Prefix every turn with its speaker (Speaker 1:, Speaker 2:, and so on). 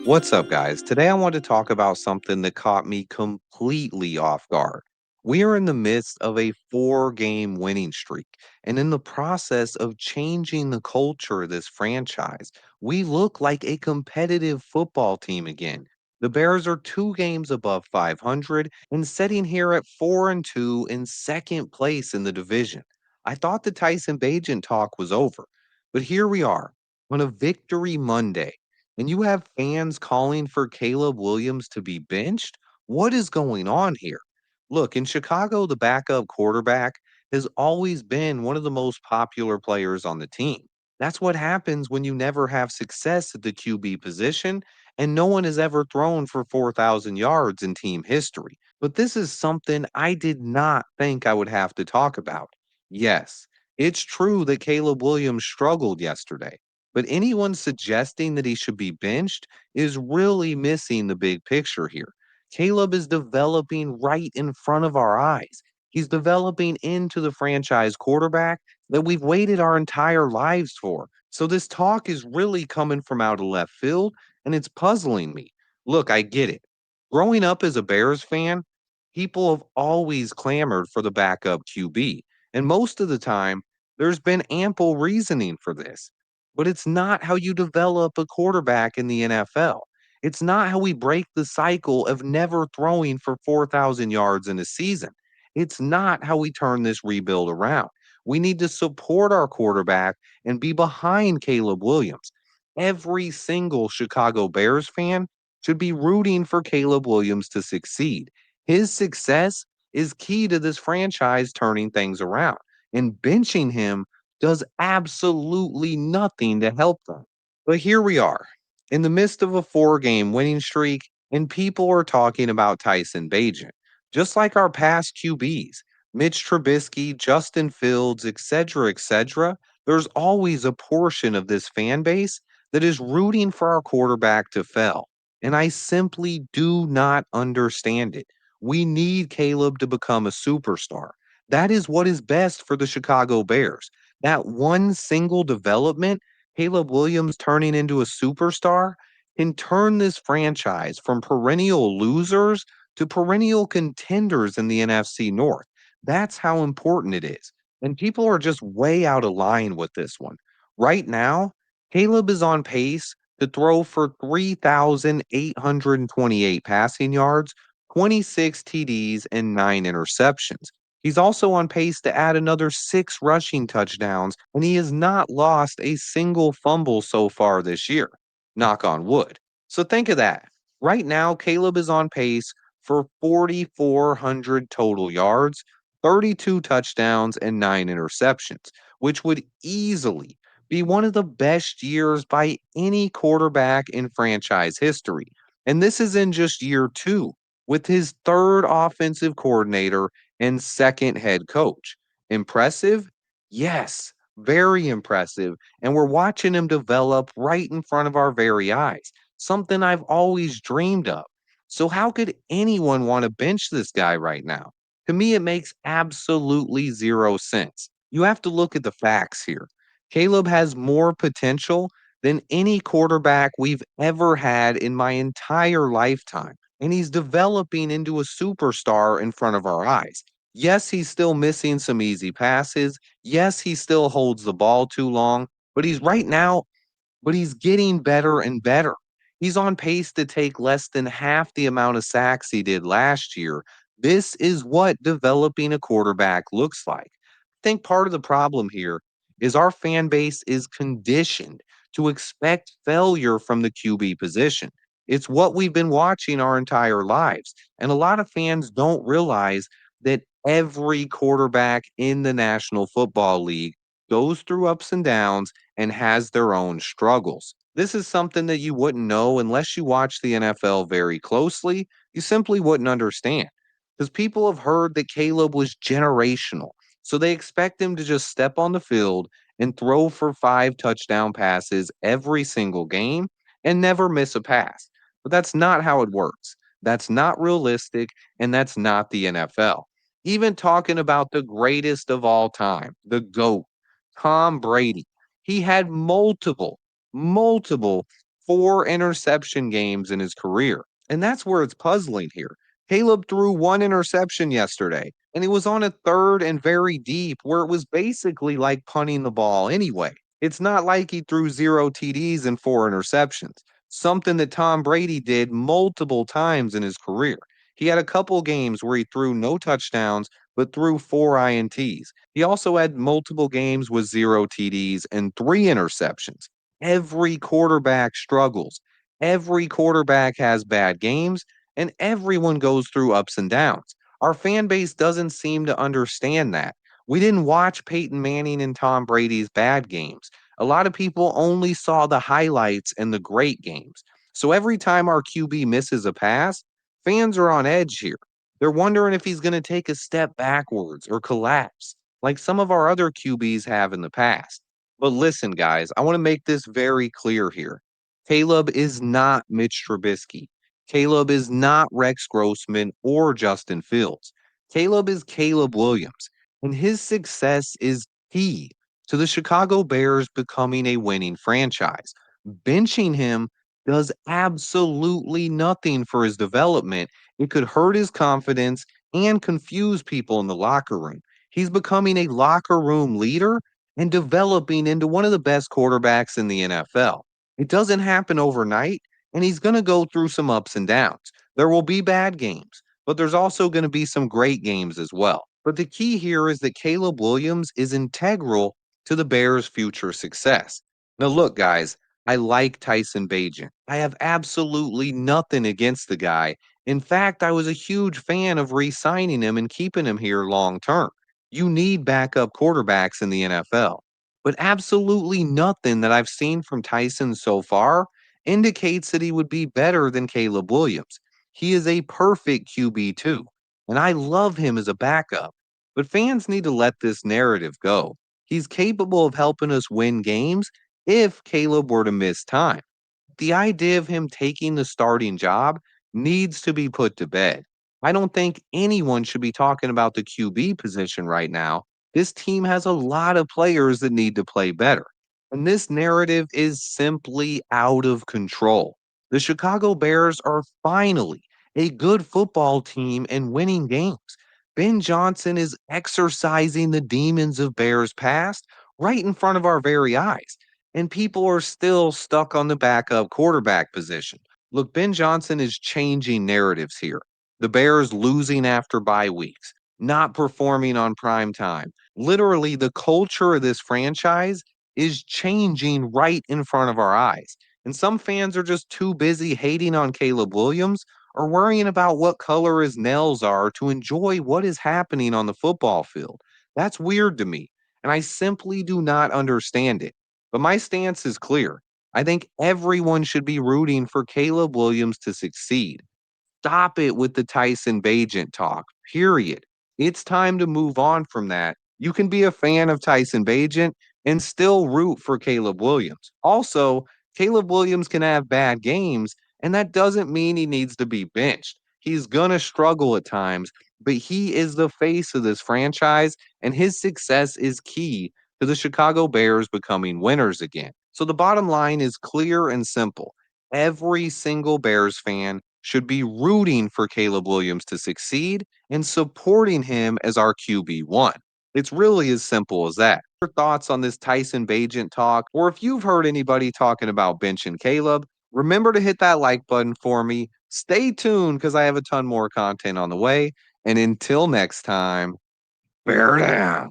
Speaker 1: What's up, guys? Today I want to talk about something that caught me completely off guard. We are in the midst of a four-game winning streak, and in the process of changing the culture of this franchise, we look like a competitive football team again. The Bears are 2 games above 500 and sitting here at 4-2 in second place in the division. I thought the Tyson Bagent talk was over, but here we are on a victory Monday and you have fans calling for Caleb Williams to be benched? What is going on here? Look, in Chicago, the backup quarterback has always been one of the most popular players on the team. That's what happens when you never have success at the QB position, and no one has ever thrown for 4,000 yards in team history. But this is something I did not think I would have to talk about. Yes, it's true that Caleb Williams struggled yesterday. But anyone suggesting that he should be benched is really missing the big picture here. Caleb is developing right in front of our eyes. He's developing into the franchise quarterback that we've waited our entire lives for. So this talk is really coming from out of left field, and it's puzzling me. Look, I get it. Growing up as a Bears fan, people have always clamored for the backup QB. And most of the time, there's been ample reasoning for this. But it's not how you develop a quarterback in the NFL. It's not how we break the cycle of never throwing for 4,000 yards in a season. It's not how we turn this rebuild around. We need to support our quarterback and be behind Caleb Williams. Every single Chicago Bears fan should be rooting for Caleb Williams to succeed. His success is key to this franchise turning things around. And benching him does absolutely nothing to help them. But here we are, in the midst of a four-game winning streak, and people are talking about Tyson Bagent, just like our past QBs, Mitch Trubisky, Justin Fields, etc., etc. There's always a portion of this fan base that is rooting for our quarterback to fail. And I simply do not understand it. We need Caleb to become a superstar. That is what is best for the Chicago Bears. That one single development, Caleb Williams turning into a superstar, can turn this franchise from perennial losers to perennial contenders in the NFC North. That's how important it is. And people are just way out of line with this one. Right now, Caleb is on pace to throw for 3,828 passing yards, 26 TDs, and 9 interceptions. He's also on pace to add another 6 rushing touchdowns, and he has not lost a single fumble so far this year. Knock on wood. So think of that. Right now, Caleb is on pace for 4,400 total yards, 32 touchdowns, and 9 interceptions, which would easily be one of the best years by any quarterback in franchise history. And this is in just year two, with his third offensive coordinator and second head coach. Impressive? Yes, very impressive. And we're watching him develop right in front of our very eyes, something I've always dreamed of. So, how could anyone want to bench this guy right now? To me, it makes absolutely zero sense. You have to look at the facts here. Caleb has more potential than any quarterback we've ever had in my entire lifetime, and he's developing into a superstar in front of our eyes. Yes, he's still missing some easy passes. Yes, he still holds the ball too long, but he's getting better and better. He's on pace to take less than half the amount of sacks he did last year. This is what developing a quarterback looks like. I think part of the problem here is our fan base is conditioned to expect failure from the QB position. It's what we've been watching our entire lives. And a lot of fans don't realize that every quarterback in the National Football League goes through ups and downs and has their own struggles. This is something that you wouldn't know unless you watch the NFL very closely. You simply wouldn't understand because people have heard that Caleb was generational. So they expect him to just step on the field and throw for 5 touchdown passes every single game and never miss a pass. But that's not how it works. That's not realistic, and that's not the NFL. Even talking about the greatest of all time, the GOAT, Tom Brady. He had multiple 4 interception games in his career. And that's where it's puzzling here. Caleb threw 1 interception yesterday, and it was on a third and very deep where it was basically like punting the ball anyway. It's not like he threw 0 TDs and 4 interceptions, something that Tom Brady did multiple times in his career. He had a couple games where he threw no touchdowns but threw 4 INTs. He also had multiple games with 0 TDs and 3 interceptions. Every quarterback struggles. Every quarterback has bad games, and everyone goes through ups and downs. Our fan base doesn't seem to understand that. We didn't watch Peyton Manning and Tom Brady's bad games. A lot of people only saw the highlights and the great games. So every time our QB misses a pass, fans are on edge here. They're wondering if he's going to take a step backwards or collapse, like some of our other QBs have in the past. But listen, guys, I want to make this very clear here. Caleb is not Mitch Trubisky. Caleb is not Rex Grossman or Justin Fields. Caleb is Caleb Williams, and his success is key to the Chicago Bears becoming a winning franchise. Benching him does absolutely nothing for his development. It could hurt his confidence and confuse people in the locker room. He's becoming a locker room leader and developing into one of the best quarterbacks in the NFL. It doesn't happen overnight, and he's going to go through some ups and downs. There will be bad games, but there's also going to be some great games as well. But the key here is that Caleb Williams is integral to the Bears' future success. Now, look, guys, I like Tyson Bagent. I have absolutely nothing against the guy. In fact, I was a huge fan of re signing him and keeping him here long term. You need backup quarterbacks in the NFL. But absolutely nothing that I've seen from Tyson so far indicates that he would be better than Caleb Williams. He is a perfect QB2, and I love him as a backup. But fans need to let this narrative go. He's capable of helping us win games if Caleb were to miss time. The idea of him taking the starting job needs to be put to bed. I don't think anyone should be talking about the QB position right now. This team has a lot of players that need to play better. And this narrative is simply out of control. The Chicago Bears are finally a good football team and winning games. Ben Johnson is exercising the demons of Bears past right in front of our very eyes, and people are still stuck on the backup quarterback position. Look, Ben Johnson is changing narratives here. The Bears losing after bye weeks, not performing on prime time. Literally, the culture of this franchise is changing right in front of our eyes. And some fans are just too busy hating on Caleb Williams or worrying about what color his nails are to enjoy what is happening on the football field. That's weird to me, and I simply do not understand it. But my stance is clear. I think everyone should be rooting for Caleb Williams to succeed. Stop it with the Tyson Bagent talk, period. It's time to move on from that. You can be a fan of Tyson Bagent and still root for Caleb Williams. Also, Caleb Williams can have bad games, and that doesn't mean he needs to be benched. He's going to struggle at times, but he is the face of this franchise, and his success is key to the Chicago Bears becoming winners again. So the bottom line is clear and simple. Every single Bears fan should be rooting for Caleb Williams to succeed and supporting him as our QB1. It's really as simple as that. Your thoughts on this Tyson Bagent talk, or if you've heard anybody talking about benching Caleb, remember to hit that like button for me. Stay tuned because I have a ton more content on the way. And until next time, bear down.